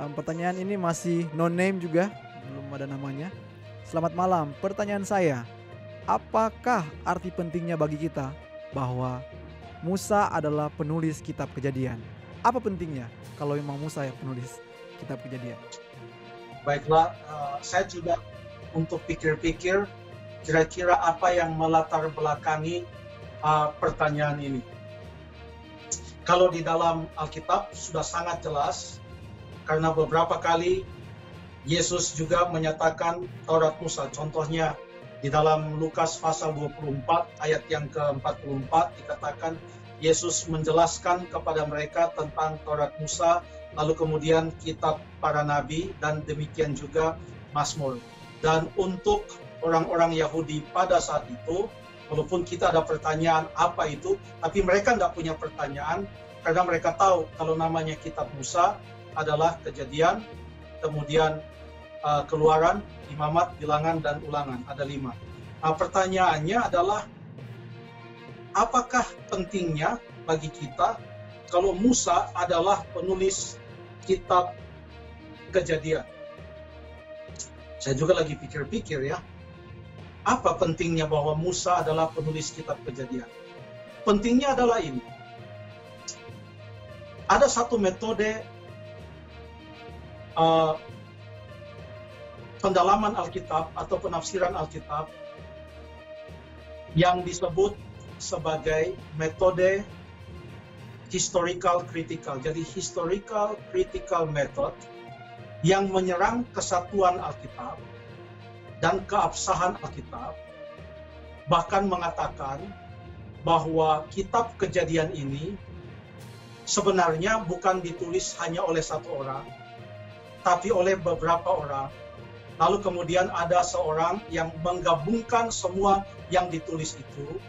Pertanyaan ini masih no name juga, belum ada namanya. Selamat malam, pertanyaan saya, apakah arti pentingnya bagi kita bahwa Musa adalah penulis kitab Kejadian? Apa pentingnya kalau memang Musa yang penulis kitab Kejadian? Baiklah, saya juga untuk pikir-pikir kira-kira apa yang melatar belakangi pertanyaan ini. Kalau di dalam Alkitab sudah sangat jelas, karena beberapa kali Yesus juga menyatakan Taurat Musa. Contohnya di dalam Lukas pasal 24 ayat yang ke-44 dikatakan Yesus menjelaskan kepada mereka tentang Taurat Musa, lalu kemudian kitab para nabi, dan demikian juga Mazmur. Dan untuk orang-orang Yahudi pada saat itu, walaupun kita ada pertanyaan apa itu, tapi mereka tidak punya pertanyaan, karena mereka tahu kalau namanya kitab Musa adalah Kejadian, kemudian Keluaran, Imamat, Bilangan, dan Ulangan. Ada 5. Nah, pertanyaannya adalah, apakah pentingnya bagi kita kalau Musa adalah penulis kitab Kejadian? Saya juga lagi pikir-pikir ya. Apa pentingnya bahwa Musa adalah penulis kitab Kejadian? Pentingnya adalah ini. Ada satu metode pendalaman Alkitab atau penafsiran Alkitab yang disebut sebagai metode historical critical. Jadi historical critical method yang menyerang kesatuan Alkitab dan keabsahan Alkitab, bahkan mengatakan bahwa kitab Kejadian ini sebenarnya bukan ditulis hanya oleh satu orang, tapi oleh beberapa orang. Lalu kemudian ada seorang yang menggabungkan semua yang ditulis itu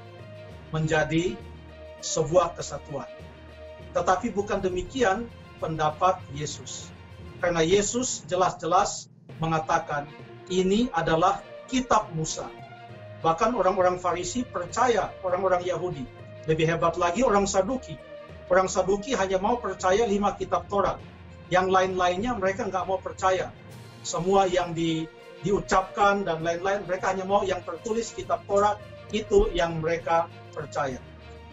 menjadi sebuah kesatuan. Tetapi bukan demikian pendapat Yesus. Karena Yesus jelas-jelas mengatakan ini adalah kitab Musa. Bahkan orang-orang Farisi percaya, orang-orang Yahudi. Lebih hebat lagi orang Saduki. Orang Saduki hanya mau percaya 5 kitab Taurat. Yang lain-lainnya mereka nggak mau percaya. Semua yang diucapkan dan lain-lain, mereka hanya mau yang tertulis kitab Taurat, itu yang mereka percaya.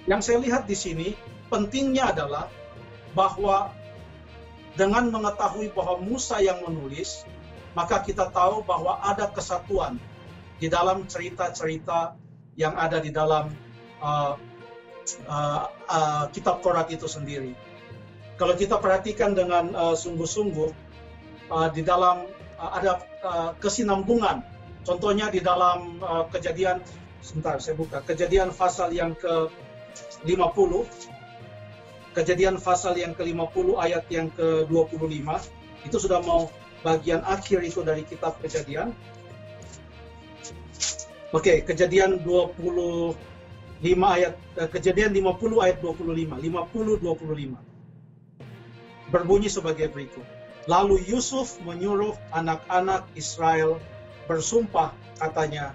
Yang saya lihat di sini, pentingnya adalah bahwa dengan mengetahui bahwa Musa yang menulis, maka kita tahu bahwa ada kesatuan di dalam cerita-cerita yang ada di dalam kitab Taurat itu sendiri. Kalau kita perhatikan dengan sungguh-sungguh, di dalam ada kesinambungan. Contohnya di dalam Kejadian, sebentar saya buka, Kejadian pasal yang ke-50, Kejadian pasal yang ke-50 ayat yang ke-25, itu sudah mau bagian akhir itu dari kitab Kejadian. Oke, Kejadian 25 ayat, Kejadian 50 ayat 25, 50-25. Berbunyi sebagai berikut. Lalu Yusuf menyuruh anak-anak Israel bersumpah, katanya,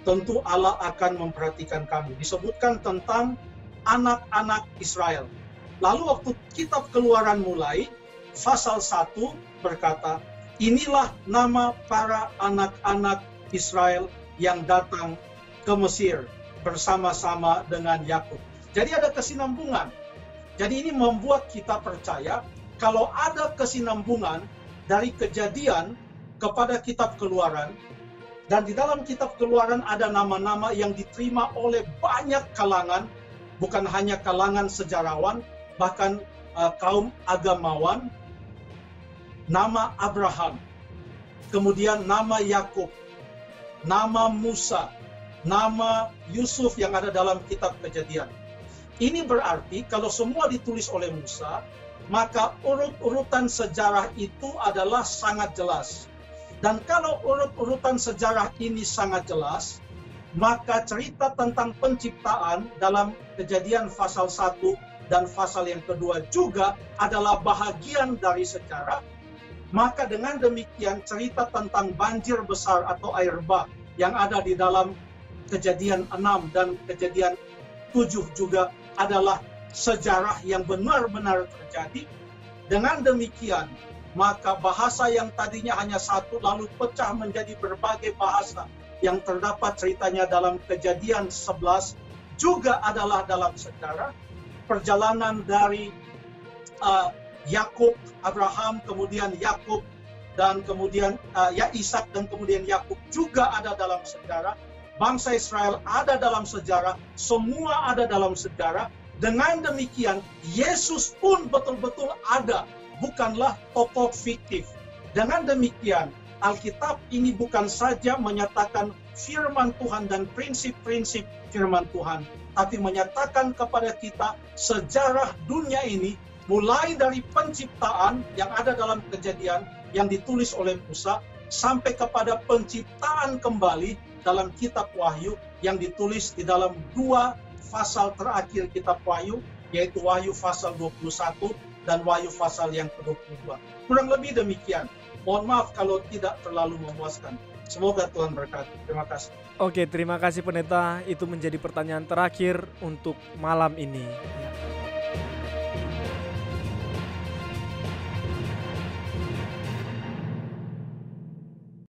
tentu Allah akan memperhatikan kami. Disebutkan tentang anak-anak Israel. Lalu waktu kitab Keluaran mulai, pasal 1 berkata, inilah nama para anak-anak Israel yang datang ke Mesir bersama-sama dengan Yakub. Jadi ada kesinambungan. Jadi ini membuat kita percaya kalau ada kesinambungan dari Kejadian kepada kitab Keluaran, dan di dalam kitab Keluaran ada nama-nama yang diterima oleh banyak kalangan, bukan hanya kalangan sejarawan, bahkan kaum agamawan, nama Abraham, kemudian nama Yakub, nama Musa, nama Yusuf yang ada dalam kitab Kejadian. Ini berarti kalau semua ditulis oleh Musa, maka urut-urutan sejarah itu adalah sangat jelas. Dan kalau urut-urutan sejarah ini sangat jelas, maka cerita tentang penciptaan dalam Kejadian pasal 1 dan pasal yang kedua juga adalah bahagian dari sejarah. Maka dengan demikian cerita tentang banjir besar atau air bah yang ada di dalam Kejadian 6 dan Kejadian 7 juga adalah sejarah yang benar-benar terjadi. Dengan demikian, maka bahasa yang tadinya hanya satu lalu pecah menjadi berbagai bahasa yang terdapat ceritanya dalam Kejadian 11 juga adalah dalam sejarah perjalanan dari Yakub, Abraham, kemudian Yakub, dan kemudian Ishak, dan kemudian Yakub juga ada dalam sejarah. Bangsa Israel ada dalam sejarah, semua ada dalam sejarah. Dengan demikian, Yesus pun betul-betul ada, bukanlah tokoh fiktif. Dengan demikian, Alkitab ini bukan saja menyatakan firman Tuhan dan prinsip-prinsip firman Tuhan, tapi menyatakan kepada kita sejarah dunia ini, mulai dari penciptaan yang ada dalam Kejadian yang ditulis oleh Musa, sampai kepada penciptaan kembali dalam kitab Wahyu yang ditulis di dalam 2 pasal terakhir kitab Wahyu, yaitu Wahyu pasal 21 dan Wahyu pasal yang ke-22. Kurang lebih demikian. Mohon maaf kalau tidak terlalu memuaskan. Semoga Tuhan berkati. Terima kasih. Oke, terima kasih pendeta. Itu menjadi pertanyaan terakhir untuk malam ini.